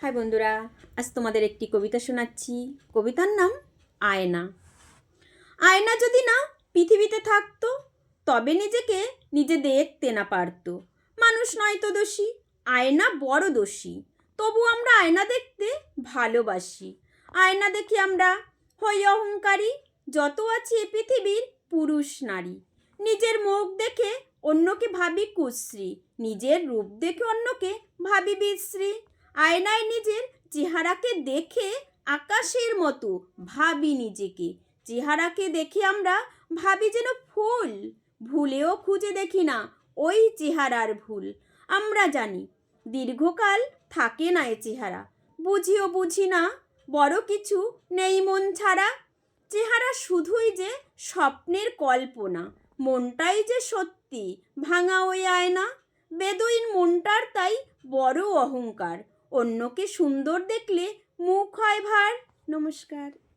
High বন্ধুরা, আজ তোমাদের একটি কবিতা শোনাচ্ছি। কবিতার নাম আয়না। আয়না যদি না পৃথিবীতে থাকতো, তবে নিজেকে নিজে দেখতে না পারতো। মানুষ নয় তো দোষী, আয়না বড় দোষী। তবু আমরা আয়না দেখতে ভালোবাসি। আয়না দেখি আমরা হই অহংকারী, যত আছে এ পৃথিবীর পুরুষ নারী। নিজের মুখ দেখে অন্যকে ভাবি কুশ্রী, নিজের রূপ দেখে অন্যকে ভাবি বিশ্রী। আয়নায় নিজের চেহারাকে দেখে আকাশের মতো ভাবি নিজেকে। চেহারাকে দেখে আমরা ভাবি যেন ফুল, ভুলেও খুঁজে দেখি না ওই চেহারার ভুল। আমরা জানি দীর্ঘকাল থাকে না এ চেহারা, বুঝিও বুঝি না বড় কিছু নেই মন ছাড়া। চেহারা শুধুই যে স্বপ্নের কল্পনা, মনটাই যে সত্যি ভাঙা ওই আয়না। বেদুইন মনটার তাই বড় অহংকার, অন্যকে সুন্দর দেখলে মুখ হয় ভার। নমস্কার।